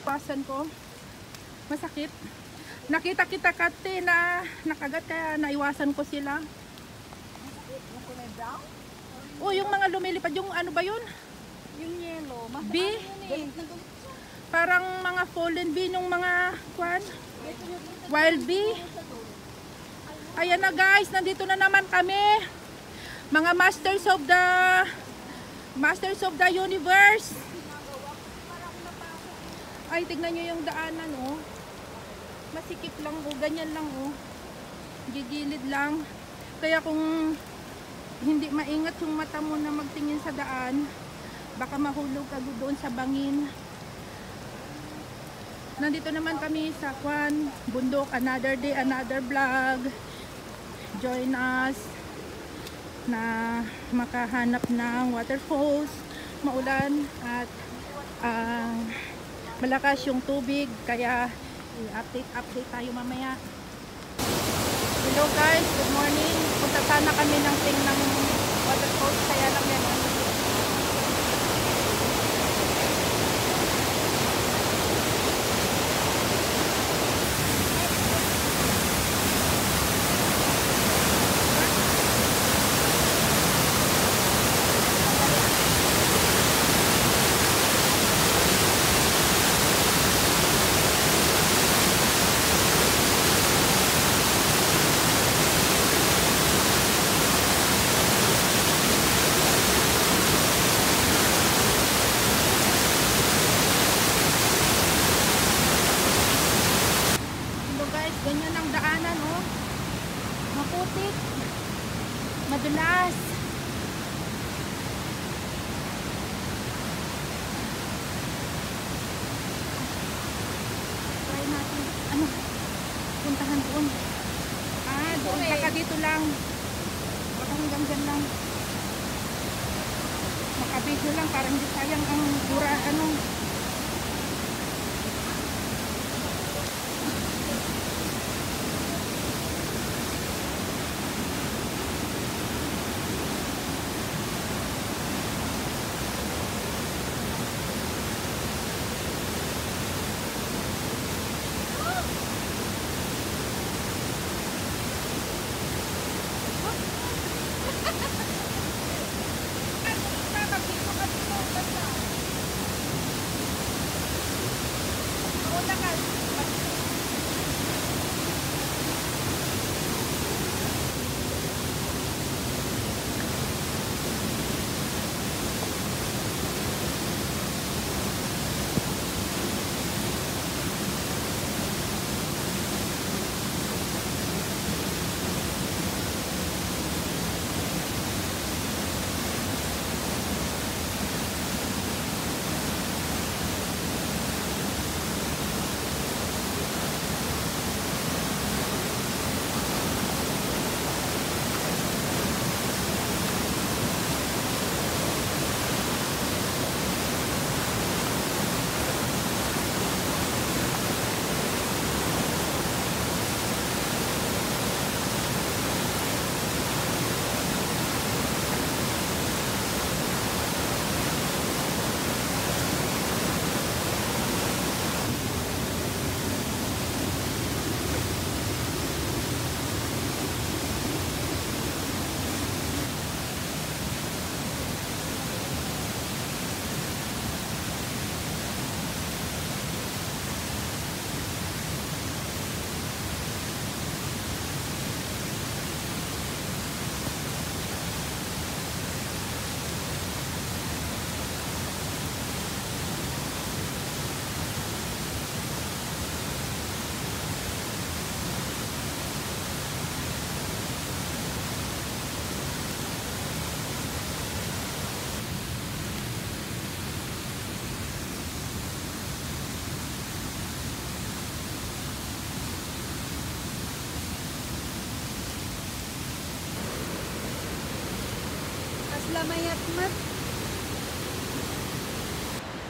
Pasan ko. Masakit. Nakita kita kate na nakagat kaya naiwasan ko sila. Oh, yung mga lumilipad, yung ano ba yun? Yung yellow. Bee? Parang mga fallen bee, yung mga kwan? Wild bee? Ayan na guys, nandito na naman kami. Mga Masters of the Universe. Ay, tignan nyo yung daanan, oh. Masikip lang, oh. Ganyan lang, oh. Gigilid lang. Kaya kung hindi maingat yung mata mo na magtingin sa daan, baka mahulog ka doon sa bangin. Nandito naman kami sa Kwan, bundok. Another day, another vlog. Join us na makahanap ng waterfalls, maulan at malakas yung tubig, kaya i-update tayo mamaya. Hello guys, good morning. Punta sana kami ng ng waterfalls, kaya lang yan. Ganyan ang daanan, oh. Maputik. Madulas. Try natin. Ano? Puntahan doon. Ah, doon. Baka dito lang. Baka hanggang dyan lang. Makabidyo lang. Parang hindi sayang ang dura. Ano?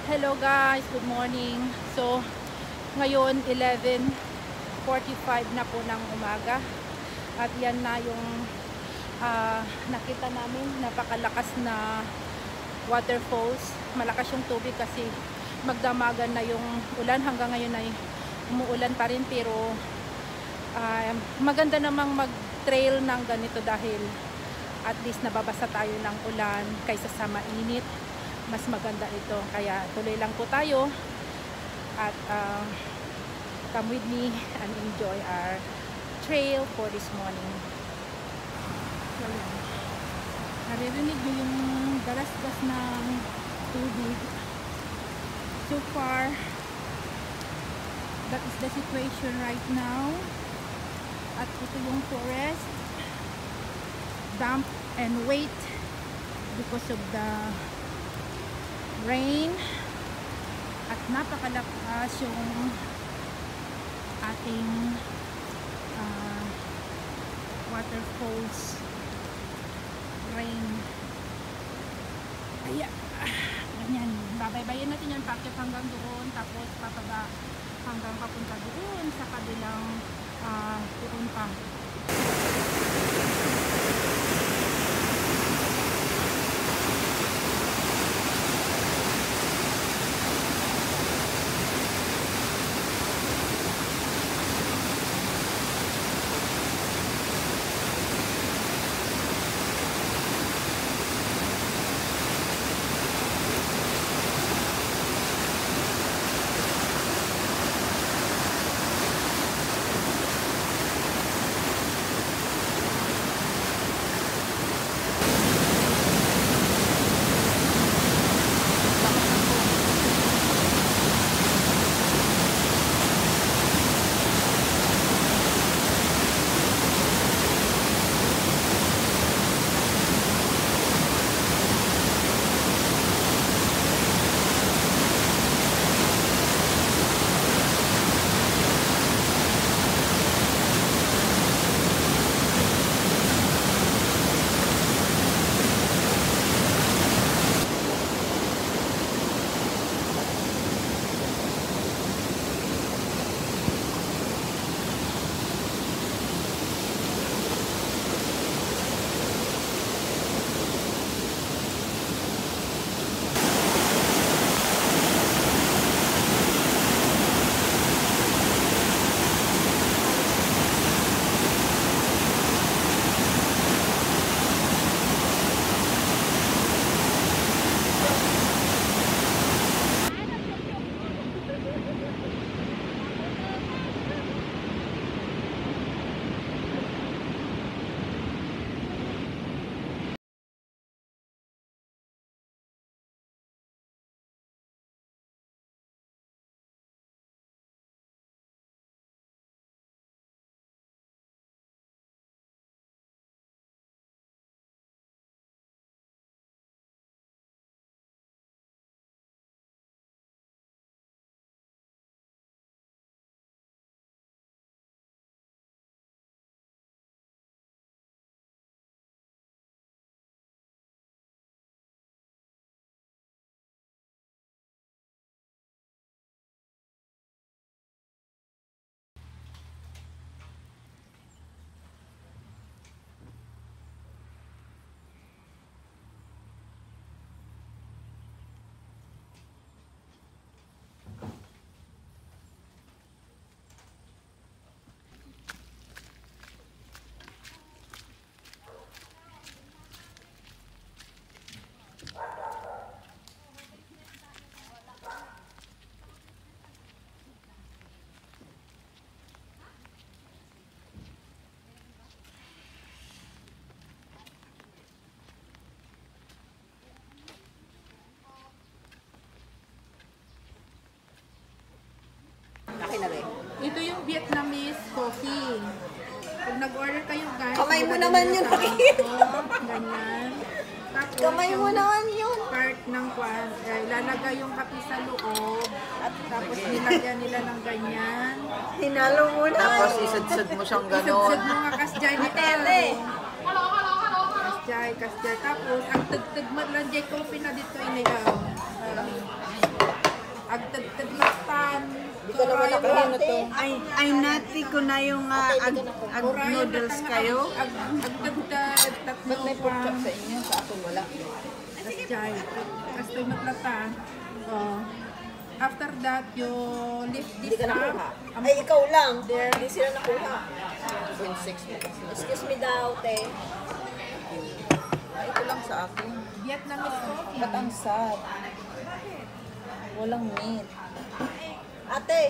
Hello guys, good morning. So, ngayon 11:45 na po ng umaga. At yan na yung nakita namin, napakalakas na waterfalls. Malakas yung tubig kasi magdamagan na yung ulan. Hanggang ngayon ay umuulan pa rin, pero maganda namang mag-trail ng ganito dahil at least nababasa tayo ng ulan kaysa sa mainit. Mas maganda ito, kaya tuloy lang po tayo at come with me and enjoy our trail for this morning. So, naririnig nyo yung galas-gas ng tubig. So far, that is the situation right now. At ito yung forest, damp and wet because of the rain, at napakalakas yung ating waterfalls rain. Kaya ganyan, babaybayin natin yan, packet hanggang doon, tapos papaba hanggang papunta doon sa kabilang doon pa. Ito yung Vietnamese coffee. Pag nag-order kayo guys, kamay mo naman yun, nakikita. Ganyan. Tapos, Kamay mo naman yun. Part ng kwan, ilalagay yung kape sa loob. At tapos nilagyan nila ng ganyan. Hinalo mo na. Tapos isadsad mo siyang gano'n. Isadsad mo nga kasjay ni Tele. Kasjay. Tapos, ang tagtag mo lang jay coffee na dito inigaw. Ang tagtag laktan. Di ko naman ako to. Ay nati ko na yung ag noodles kayo. Ag tagtag, tatlo pa. Sa inyo, sa ako wala. Kasjay. Kastoy matlatan. Oh. After that, you lift Hindi this ka up. nakuha. Ay, ikaw lang. There. Hindi sila nakuha. 0.6 mo kasi. Excuse me daw, te. Ay, ito lang sa akin. Vietnamese coffee. Ba't ang sad? Walang meat. Ate,